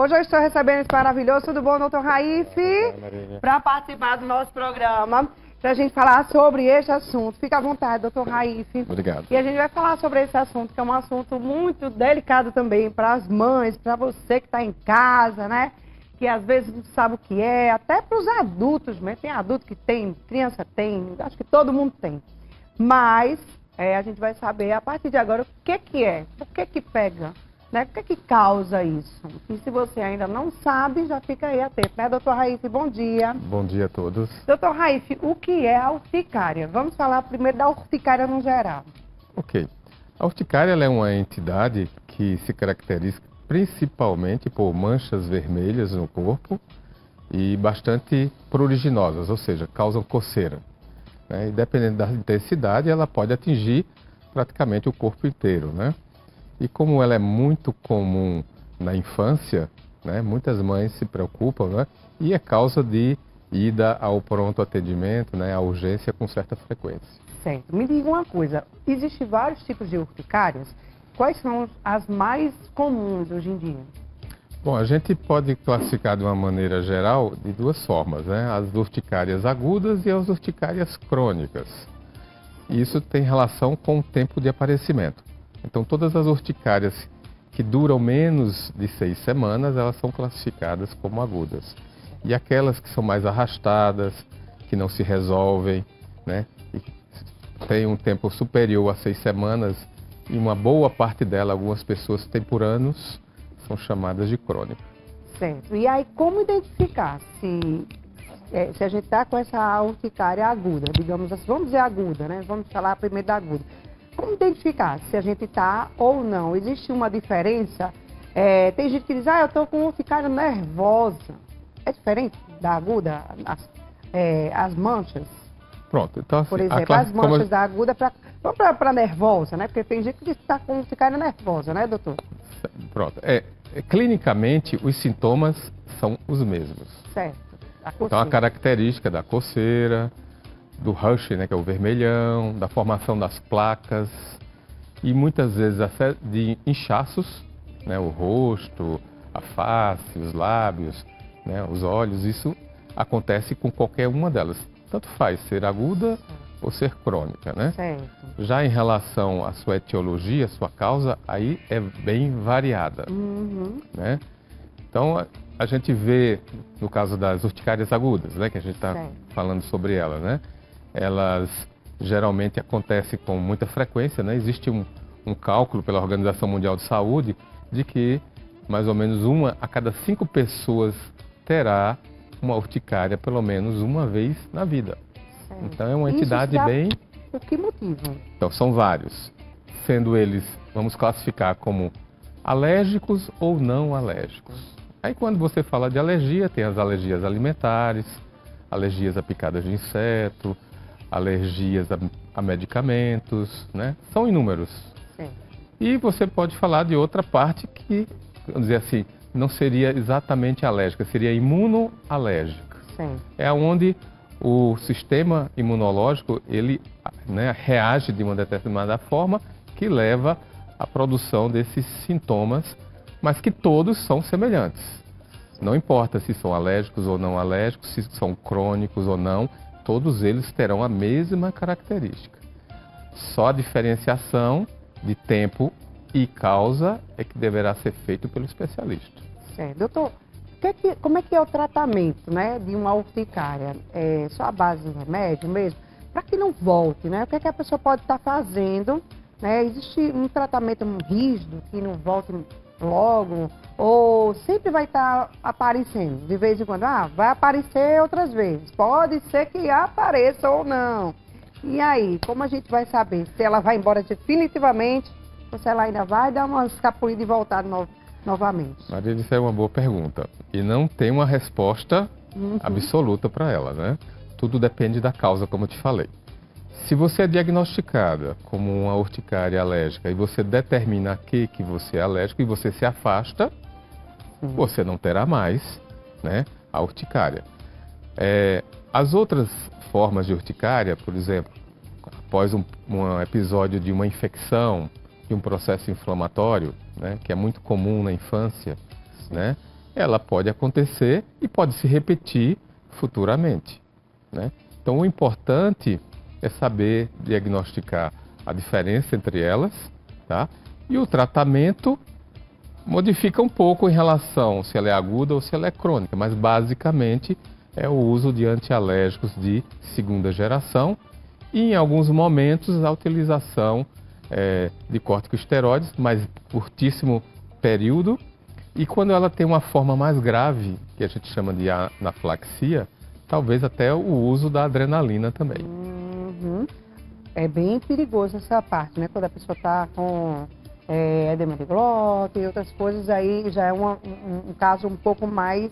Hoje eu estou recebendo esse maravilhoso, tudo bom, doutor Raif? Marília. Para participar do nosso programa, para a gente falar sobre este assunto. Fica à vontade, doutor Raif. Obrigado. E a gente vai falar sobre esse assunto, que é um assunto muito delicado também para as mães, para você que está em casa, né? Que às vezes não sabe o que é, até para os adultos mesmo. Tem adulto que tem, criança tem, acho que todo mundo tem. Mas a gente vai saber a partir de agora o que é, por que pega. Né? O que causa isso? E se você ainda não sabe, já fica aí atento, né, doutor Raif? Bom dia. Bom dia a todos. Doutor Raif, o que é a urticária? Vamos falar primeiro da urticária no geral. Ok. A urticária ela é uma entidade que se caracteriza principalmente por manchas vermelhas no corpo e bastante pruriginosas, ou seja, causam coceira. Né? E dependendo da intensidade, ela pode atingir praticamente o corpo inteiro, né? E como ela é muito comum na infância, né, muitas mães se preocupam, né, e é causa de ida ao pronto atendimento, né, à urgência com certa frequência. Certo. Me diga uma coisa, existem vários tipos de urticárias? Quais são as mais comuns hoje em dia? Bom, a gente pode classificar de uma maneira geral de duas formas, né, as urticárias agudas e as urticárias crônicas. E isso tem relação com o tempo de aparecimento. Então, todas as urticárias que duram menos de 6 semanas, elas são classificadas como agudas. E aquelas que são mais arrastadas, que não se resolvem, né, e têm um tempo superior a 6 semanas, e uma boa parte dela, algumas pessoas têm por anos, são chamadas de crônica. Certo. E aí, como identificar se a gente está com essa urticária aguda, digamos assim, vamos dizer aguda, né? Vamos falar primeiro da aguda. Como identificar se a gente está ou não? Existe uma diferença? Tem gente que diz, eu estou com urticária nervosa. É diferente da aguda, as manchas? Pronto, então assim, por exemplo, as manchas da aguda para nervosa, né? Porque tem gente que está com urticária nervosa, né, doutor? Pronto. Clinicamente, os sintomas são os mesmos. Certo. Então, a característica da coceira, do rush, né, que é o vermelhão, da formação das placas e muitas vezes até de inchaços, né, o rosto, a face, os lábios, né, os olhos, isso acontece com qualquer uma delas. Tanto faz ser aguda ou ser crônica, né? Certo. Já em relação à sua etiologia, à sua causa, aí é bem variada, né? Então, a gente vê, no caso das urticárias agudas, né, que a gente está falando sobre ela, né? Elas geralmente acontecem com muita frequência, né? Existe um cálculo pela Organização Mundial de Saúde de que mais ou menos 1 a cada 5 pessoas terá uma urticária pelo menos uma vez na vida. Certo. Então é uma entidade bem... Por que motivo? Então são vários, sendo eles, vamos classificar como alérgicos ou não alérgicos. Aí quando você fala de alergia, tem as alergias alimentares, alergias a picadas de inseto, alergias a medicamentos, né? São inúmeros. Sim. E você pode falar de outra parte que, vamos dizer assim, não seria exatamente alérgica, seria imunoalérgica. Sim. É onde o sistema imunológico, ele, né, reage de uma determinada forma que leva à produção desses sintomas, mas que todos são semelhantes. Não importa se são alérgicos ou não alérgicos, se são crônicos ou não, todos eles terão a mesma característica. Só a diferenciação de tempo e causa é que deverá ser feito pelo especialista. Certo. Doutor, como é que é o tratamento, né, de uma urticária? É só a base de remédio mesmo? Para que não volte, né? O que é que a pessoa pode estar fazendo? Né? Existe um tratamento rígido que não volte logo? Ou sempre vai estar aparecendo de vez em quando? Vai aparecer outras vezes. Pode ser que apareça ou não. E aí, como a gente vai saber se ela vai embora definitivamente ou se ela ainda vai dar uma escapulida e voltar novamente? Marília, isso é uma boa pergunta. E não tem uma resposta absoluta para ela, né? Tudo depende da causa, como eu te falei. Se você é diagnosticada como uma urticária alérgica e você determina que você é alérgico e você se afasta, você não terá mais, né, a urticária. As outras formas de urticária, por exemplo, após um episódio de uma infecção, de um processo inflamatório, né, que é muito comum na infância, né, ela pode acontecer e pode se repetir futuramente, né? Então, o importante é saber diagnosticar a diferença entre elas, tá? E o tratamento modifica um pouco em relação se ela é aguda ou se ela é crônica, mas basicamente é o uso de antialérgicos de segunda geração e, em alguns momentos, a utilização de corticosteroides, mas curtíssimo período. E quando ela tem uma forma mais grave, que a gente chama de anafilaxia, talvez até o uso da adrenalina também. Uhum. É bem perigoso essa parte, né? Quando a pessoa está com edema de glótula e outras coisas, aí já é um caso um pouco mais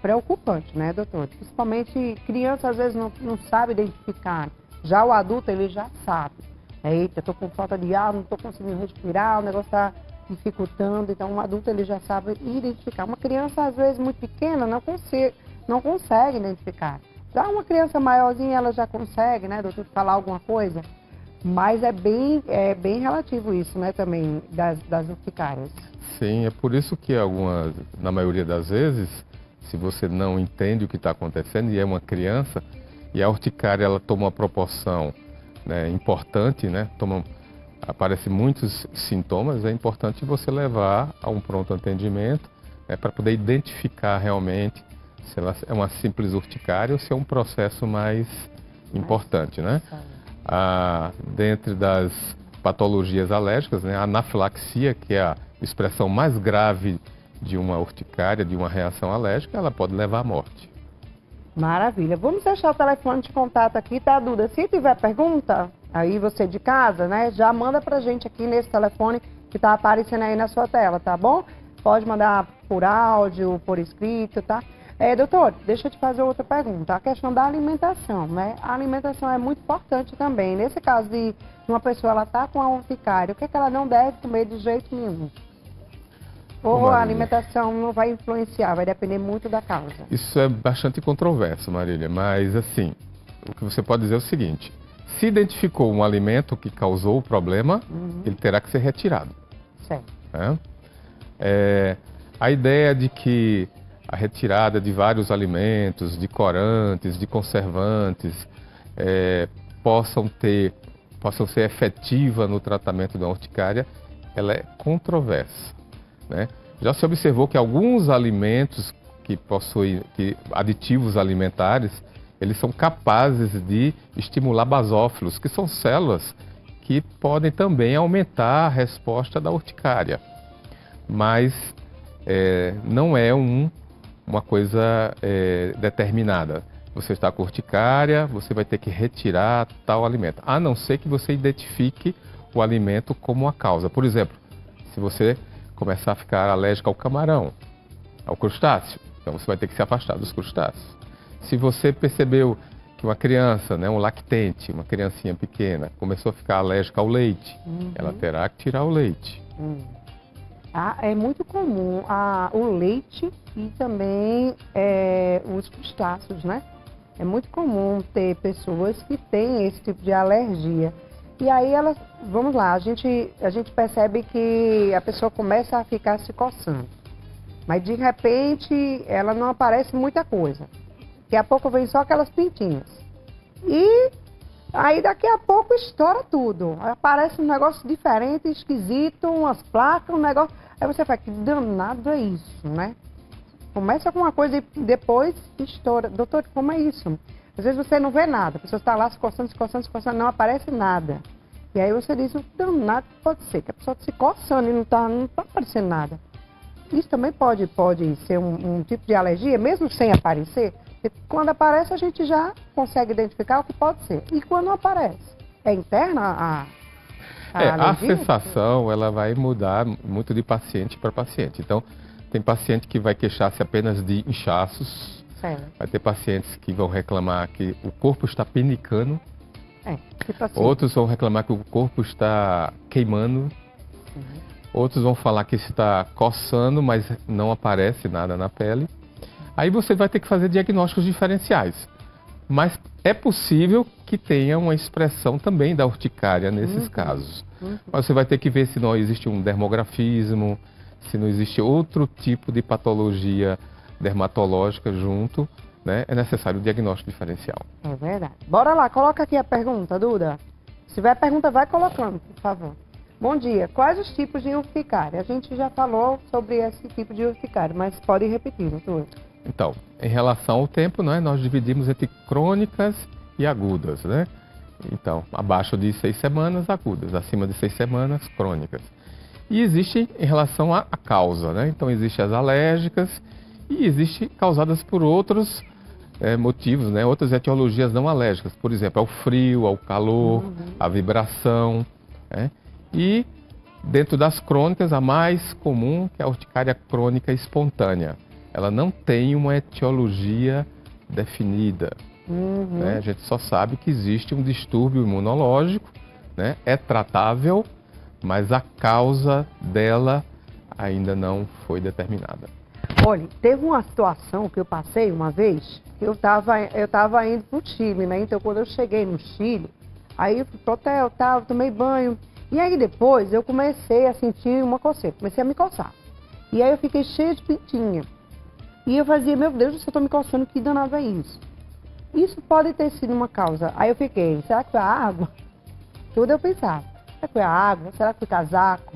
preocupante, né, doutor? Principalmente criança às vezes não sabe identificar. Já o adulto, ele já sabe. Eita, estou com falta de ar, não estou conseguindo respirar, o negócio está dificultando. Então, um adulto, ele já sabe identificar. Uma criança, às vezes, muito pequena, não consegue identificar. Já uma criança maiorzinha, ela já consegue, né, doutor, falar alguma coisa. Mas é bem relativo isso, né, também, das urticárias. Sim, é por isso que na maioria das vezes, se você não entende o que está acontecendo e é uma criança, e a urticária ela toma uma proporção, né, importante, né, aparecem muitos sintomas, é importante você levar a um pronto atendimento, né, para poder identificar realmente se ela é uma simples urticária ou se é um processo mais importante, né? Dentre das patologias alérgicas, né, a anafilaxia, que é a expressão mais grave de uma urticária, de uma reação alérgica, ela pode levar à morte. Maravilha. Vamos deixar o telefone de contato aqui, tá, Duda? Se tiver pergunta, aí você de casa, né, já manda pra gente aqui nesse telefone que tá aparecendo aí na sua tela, tá bom? Pode mandar por áudio, por escrito, tá? Doutor, deixa eu te fazer outra pergunta. A questão da alimentação, né? A alimentação é muito importante também. Nesse caso de uma pessoa, ela tá com a urticária, o que é que ela não deve comer de jeito nenhum? Ou a alimentação não vai influenciar, vai depender muito da causa? Isso é bastante controverso, Marília, mas assim, o que você pode dizer é o seguinte: se identificou um alimento que causou o problema, ele terá que ser retirado. Certo. Né? A ideia de que a retirada de vários alimentos, de corantes, de conservantes, possam ser efetiva no tratamento da urticária, ela é controversa, né? Já se observou que alguns alimentos que possuem aditivos alimentares, eles são capazes de estimular basófilos, que são células que podem também aumentar a resposta da urticária. Mas não é uma coisa determinada. Você está com urticária, você vai ter que retirar tal alimento, a não ser que você identifique o alimento como a causa. Por exemplo, se você começar a ficar alérgico ao camarão, ao crustáceo, então você vai ter que se afastar dos crustáceos. Se você percebeu que uma criança, né, um lactente, uma criancinha pequena, começou a ficar alérgica ao leite, ela terá que tirar o leite. É muito comum o leite e também os crustáceos, né? É muito comum ter pessoas que têm esse tipo de alergia. E aí vamos lá, a gente percebe que a pessoa começa a ficar se coçando. Mas de repente ela não aparece muita coisa. Daqui a pouco vem só aquelas pintinhas. E aí daqui a pouco estoura tudo. Aparece um negócio diferente, esquisito, umas placas, um negócio. Aí você fala, que danado é isso, né? Começa com uma coisa e depois estoura. Doutor, como é isso? Às vezes você não vê nada, a pessoa está lá se coçando, não aparece nada. E aí você diz, o danado pode ser, que a pessoa está se coçando e não está aparecendo nada. Isso também pode ser um tipo de alergia, mesmo sem aparecer. Porque quando aparece, a gente já consegue identificar o que pode ser. E quando não aparece? É interna a alergia? A sensação, ela vai mudar muito de paciente para paciente. Então, tem paciente que vai queixar-se apenas de inchaços. Certo. Vai ter pacientes que vão reclamar que o corpo está pinicando. Tipo assim. Outros vão reclamar que o corpo está queimando. Outros vão falar que está coçando, mas não aparece nada na pele. Aí você vai ter que fazer diagnósticos diferenciais. Mas é possível que tenha uma expressão também da urticária nesses casos. Mas você vai ter que ver se não existe um dermografismo, se não existe outro tipo de patologia dermatológica junto, né, é necessário o diagnóstico diferencial. É verdade. Bora lá, coloca aqui a pergunta, Duda. Se tiver pergunta, vai colocando, por favor. Bom dia. Quais os tipos de urticária? A gente já falou sobre esse tipo de urticária, mas pode repetir, doutor. Então, em relação ao tempo, né, nós dividimos entre crônicas e agudas, né? Então, abaixo de 6 semanas, agudas, acima de 6 semanas, crônicas. E existe em relação à causa, né? Então, existem as alérgicas e existem causadas por outros motivos, né? Outras etiologias não alérgicas. Por exemplo, ao frio, ao calor, à vibração, né? E dentro das crônicas, a mais comum que é a urticária crônica espontânea. Ela não tem uma etiologia definida. Né? A gente só sabe que existe um distúrbio imunológico, né? É tratável, mas a causa dela ainda não foi determinada. Olha, teve uma situação que eu passei uma vez, eu tava indo pro Chile, né? Então, quando eu cheguei no Chile, aí eu fui pro hotel, tomei banho. E aí depois eu comecei a sentir uma coceira, comecei a me coçar. E aí eu fiquei cheia de pintinha. E eu fazia, meu Deus, eu tô me coçando, que danado é isso? Isso pode ter sido uma causa. Aí eu fiquei, será que foi a água? Tudo eu pensava, será que foi a água? Será que foi casaco?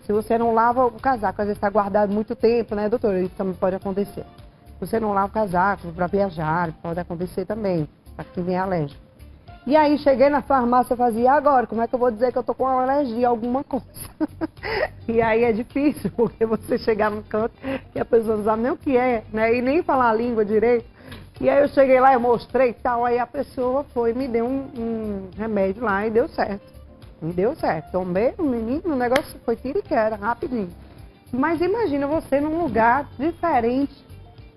Se você não lava o casaco, às vezes está guardado muito tempo, né, doutor? Isso também pode acontecer. Se você não lava o casaco para viajar, pode acontecer também, para quem tem alérgico. E aí cheguei na farmácia e fazia, agora, como é que eu vou dizer que eu tô com uma alergia a alguma coisa? E aí é difícil, porque você chegar num canto que a pessoa não sabe nem o que é, né? E nem falar a língua direito. E aí eu cheguei lá, eu mostrei e tal, aí a pessoa foi, me deu um remédio lá e deu certo. Me deu certo. Tomei, o menino, o negócio foi tiro e queda, rapidinho. Mas imagina você num lugar diferente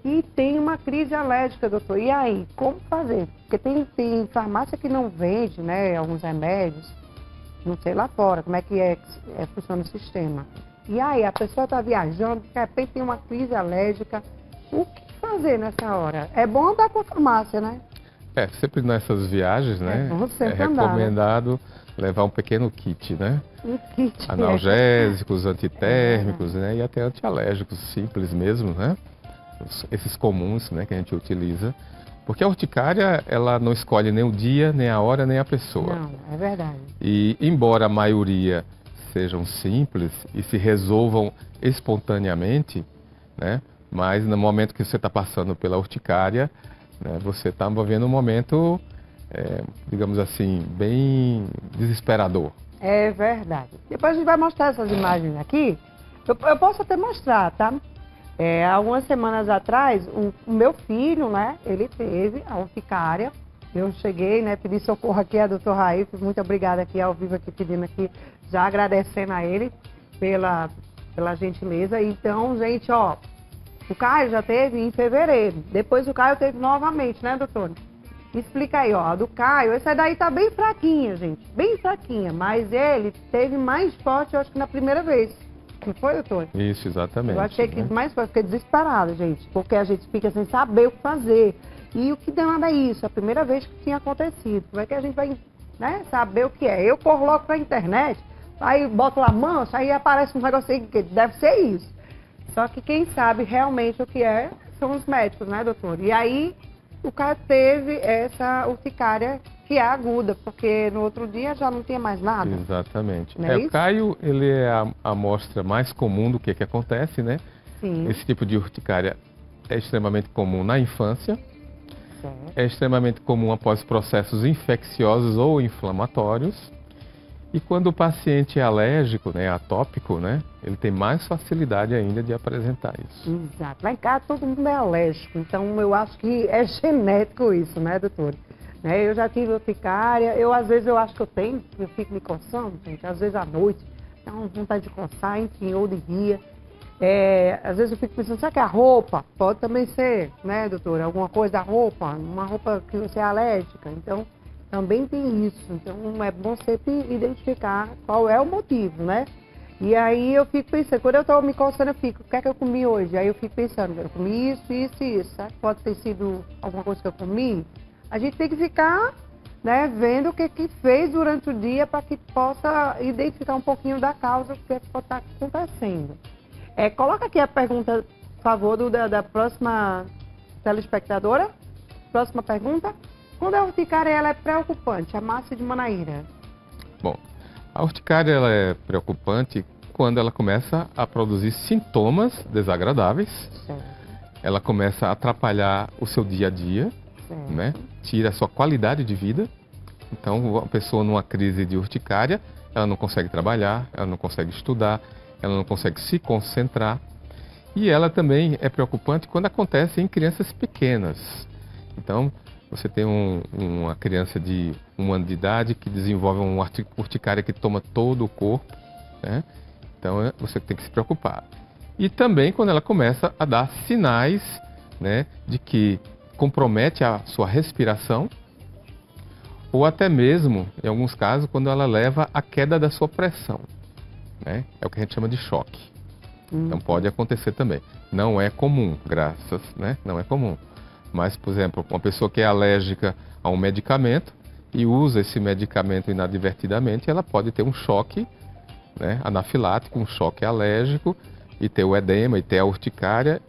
e tem uma crise alérgica, doutor. E aí, como fazer? Porque tem farmácia que não vende, né, alguns remédios, não sei lá fora como é que funciona o sistema. E aí, a pessoa está viajando, de repente tem uma crise alérgica, o que fazer nessa hora? É bom andar com a farmácia, né? Sempre nessas viagens, né, é recomendado levar um pequeno kit, né? Um kit. Analgésicos, antitérmicos, né, e até antialérgicos simples mesmo, né? Esses comuns, né, que a gente utiliza, porque a urticária, ela não escolhe nem o dia, nem a hora, nem a pessoa. Não, é verdade. E embora a maioria sejam simples e se resolvam espontaneamente, né, mas no momento que você está passando pela urticária, né, você está vivendo um momento, digamos assim, bem desesperador. É verdade. Depois a gente vai mostrar essas imagens aqui. Eu posso até mostrar, tá? Algumas semanas atrás, o meu filho, né, ele teve a urticária. Eu cheguei, né, pedi socorro aqui a doutor Raí, muito obrigada aqui ao vivo, aqui pedindo aqui, já agradecendo a ele pela gentileza. Então, gente, ó, o Caio já teve em fevereiro, depois o Caio teve novamente, né, doutor? Explica aí, ó, a do Caio, essa daí tá bem fraquinha, gente, bem fraquinha, mas ele teve mais forte, eu acho que na primeira vez. Não foi, doutor? Isso, exatamente. Eu achei que mais foi, fiquei desesperada, gente, porque a gente fica sem saber o que fazer. E o que danado é isso? A primeira vez que tinha acontecido. Como é que a gente vai, né, saber o que é? Eu corro logo pra internet, aí boto lá mancha, aí aparece um negócio aí que deve ser isso. Só que quem sabe realmente o que é são os médicos, né, doutor? E aí o cara teve essa urticária que é aguda, porque no outro dia já não tinha mais nada. Exatamente. Não é O Caio, ele é a amostra mais comum do que acontece, né? Sim. Esse tipo de urticária é extremamente comum na infância, Certo. é extremamente comum após processos infecciosos ou inflamatórios. E quando o paciente é alérgico, né, atópico, né, ele tem mais facilidade ainda de apresentar isso. Exato. Lá em casa todo mundo é alérgico, então eu acho que é genético isso, né, doutor? Eu já tive urticária, às vezes eu acho que eu tenho, eu fico me coçando, gente, às vezes à noite, dá uma vontade de coçar, enfim, ou de dia. Às vezes eu fico pensando, será que é a roupa? Pode também ser, né, doutor? Alguma coisa da roupa, uma roupa que você é alérgica, então também tem isso. Então é bom sempre identificar qual é o motivo, né? E aí eu fico pensando, quando eu estou me coçando, eu fico, o que é que eu comi hoje? Aí eu fico pensando, eu comi isso, isso e isso. Será que pode ter sido alguma coisa que eu comi? A gente tem que ficar, né, vendo o que fez durante o dia para que possa identificar um pouquinho da causa do que pode estar acontecendo. Coloca aqui a pergunta, por favor, da próxima telespectadora. Próxima pergunta. Quando a urticária ela é preocupante, a Márcia de Manaíra? Bom, a urticária ela é preocupante quando ela começa a produzir sintomas desagradáveis. Certo. Ela começa a atrapalhar o seu dia a dia, Certo. né? Tira a sua qualidade de vida. Então, a pessoa numa crise de urticária, ela não consegue trabalhar, ela não consegue estudar, ela não consegue se concentrar. E ela também é preocupante quando acontece em crianças pequenas. Então, você tem uma criança de 1 ano de idade que desenvolve uma urticária que toma todo o corpo, né? Então, você tem que se preocupar. E também quando ela começa a dar sinais, né, de que compromete a sua respiração, ou até mesmo, em alguns casos, quando ela leva à queda da sua pressão, né? É o que a gente chama de choque. Então pode acontecer também. Não é comum, né? Não é comum. Mas, por exemplo, uma pessoa que é alérgica a um medicamento e usa esse medicamento inadvertidamente, ela pode ter um choque, né, anafilático, um choque alérgico, e ter o edema, e ter a urticária,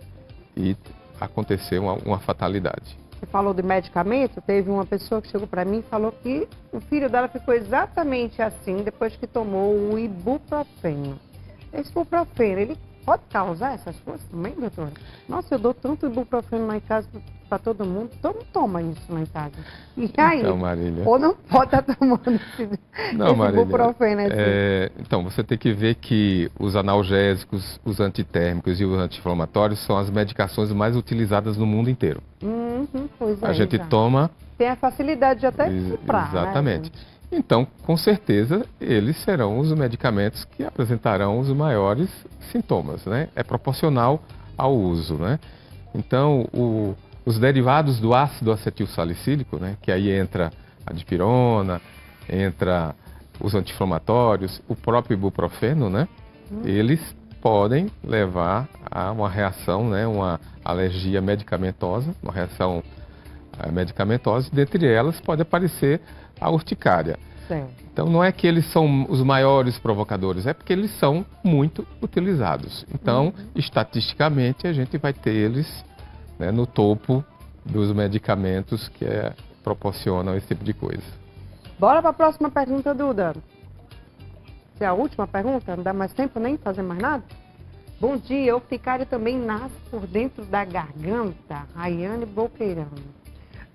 e acontecer uma fatalidade. Você falou de medicamento, teve uma pessoa que chegou para mim e falou que o filho dela ficou exatamente assim depois que tomou o ibuprofeno. Esse ibuprofeno, ele pode causar essas coisas também, doutora? Nossa, eu dou tanto ibuprofeno lá em casa para todo mundo, todo mundo toma isso lá em casa. E aí, Então, Marília, ou não pode estar tomando esse Marília, ibuprofeno assim? Então, você tem que ver que os analgésicos, os antitérmicos e os anti-inflamatórios são as medicações mais utilizadas no mundo inteiro. Pois é, A gente exato. toma... Tem a facilidade de até comprar, Exatamente. né, gente? Então, com certeza, eles serão os medicamentos que apresentarão os maiores sintomas, né? É proporcional ao uso, né? Então, os derivados do ácido acetilsalicílico, né? Que aí entra a dipirona, entra os anti-inflamatórios, o próprio ibuprofeno, né? Eles podem levar a uma reação, né? Uma alergia medicamentosa, uma reação medicamentosa, e dentre elas pode aparecer a urticária. Certo. Então não é que eles são os maiores provocadores, é porque eles são muito utilizados. Então, estatisticamente, a gente vai ter eles, né, no topo dos medicamentos que proporcionam esse tipo de coisa. Bora para a próxima pergunta, Duda. Essa é a última pergunta? Não dá mais tempo nem fazer mais nada? Bom dia, a urticária também nasce por dentro da garganta. Raiane Boqueirão.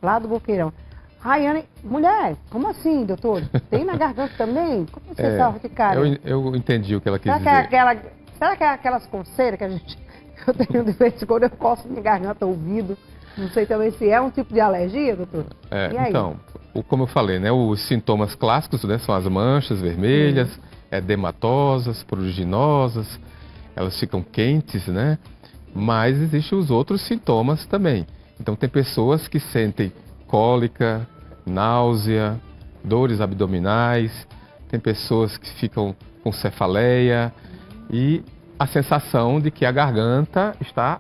Lá do Boqueirão. Raiane, mulher, como assim, doutor? Tem na garganta também? Como você está urticária? Eu entendi o que ela quis Será dizer. Será que é aquelas coceiras que eu tenho de vez em quando, eu coço minha garganta, ouvido? Não sei também se é um tipo de alergia, doutor? E aí? Então, como eu falei, né, os sintomas clássicos, né, são as manchas vermelhas, edematosas, pruriginosas, elas ficam quentes, né? Mas existem os outros sintomas também. Então, tem pessoas que sentem cólica, náusea, dores abdominais, tem pessoas que ficam com cefaleia e a sensação de que a garganta está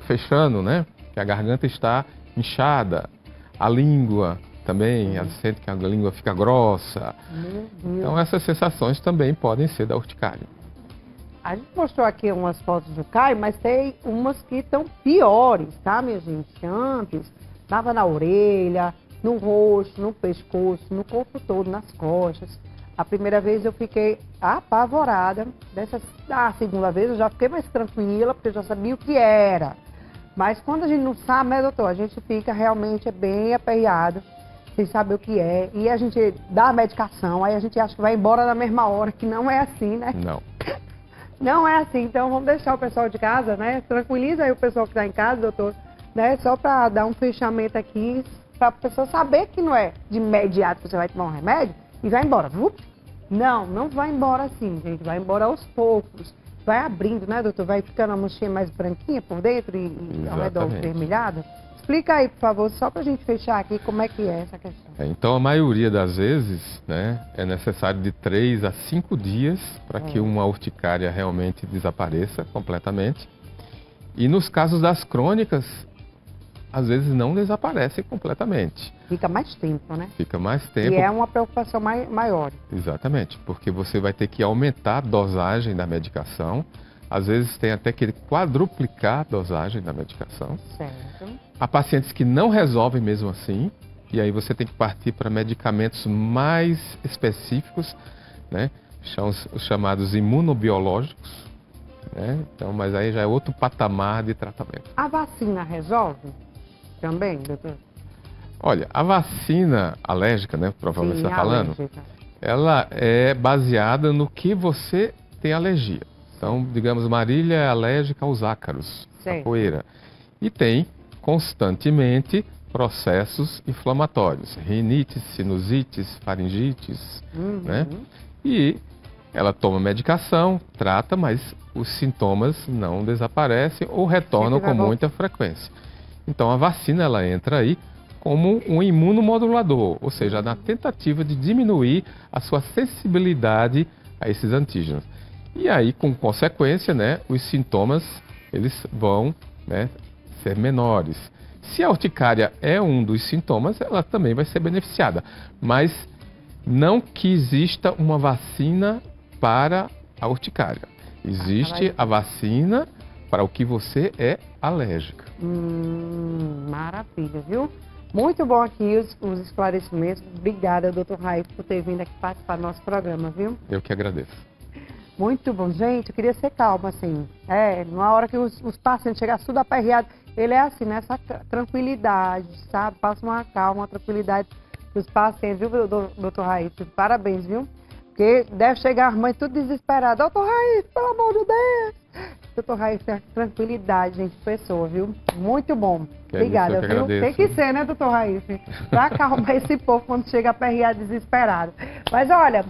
fechando, né? Que a garganta está inchada, a língua também, ela sente que a língua fica grossa. Então essas sensações também podem ser da urticária. A gente mostrou aqui umas fotos do Caio, mas tem umas que estão piores, tá, minha gente? Antes, dava na orelha, no rosto, no pescoço, no corpo todo, nas costas. A primeira vez eu fiquei apavorada. A segunda vez eu já fiquei mais tranquila, porque eu já sabia o que era. Mas quando a gente não sabe, né, doutor? A gente fica realmente bem aperreado, sem saber o que é. E a gente dá a medicação, aí a gente acha que vai embora na mesma hora, que não é assim, né? Não. Não é assim. Então vamos deixar o pessoal de casa, né? Tranquiliza aí o pessoal que está em casa, doutor. Né? Só para dar um fechamento aqui, para a pessoa saber que não é de imediato que você vai tomar um remédio e vai embora. Não, não vai embora assim, gente. Vai embora aos poucos. Vai abrindo, né, doutor? Vai ficando a manchinha mais branquinha por dentro e ao redor vermelhada. Explica aí, por favor, só para a gente fechar aqui como é que é essa questão. Então, a maioria das vezes, né, é necessário de 3 a 5 dias para que uma urticária realmente desapareça completamente. E nos casos das crônicas, às vezes não desaparecem completamente. Fica mais tempo, né? Fica mais tempo. E é uma preocupação maior. Exatamente, porque você vai ter que aumentar a dosagem da medicação. às vezes tem até que quadruplicar a dosagem da medicação. Certo. Há pacientes que não resolvem mesmo assim, e aí você tem que partir para medicamentos mais específicos, né? São os chamados imunobiológicos, né? Então, mas aí já é outro patamar de tratamento. A vacina resolve também, doutor? Olha, a vacina alérgica, né, provavelmente você está falando, alérgica. ela é baseada no que você tem alergia. Então, digamos, Marília é alérgica aos ácaros, à Certo. poeira. E tem constantemente processos inflamatórios, rinites, sinusites, faringites, né? E ela toma medicação, trata, mas os sintomas não desaparecem ou retornam com muita frequência. Então a vacina ela entra aí como um imunomodulador, ou seja, na tentativa de diminuir a sua sensibilidade a esses antígenos. E aí, com consequência, né, os sintomas eles vão, né, ser menores. Se a urticária é um dos sintomas, ela também vai ser beneficiada. Mas não que exista uma vacina para a urticária. Existe a vacina para o que você é alérgica. Maravilha, viu? Muito bom aqui os esclarecimentos. Obrigada, doutor Raif, por ter vindo aqui participar do nosso programa, viu? Eu que agradeço. Muito bom. Gente, eu queria ser calma, assim. Na hora que os pacientes chegam tudo aperreado, ele é assim, nessa tranquilidade, sabe? Passa uma calma, uma tranquilidade dos pacientes, viu, doutor Raif? Parabéns, viu? Porque deve chegar as mães tudo desesperadas. Doutor Raif, pelo amor de Deus! Doutor Raif, tem tranquilidade, gente, pessoa, viu? Muito bom. Obrigada, viu? Tem que ser, né, doutor Raif? Pra acalmar esse povo quando chega aperreado, desesperado. Mas olha,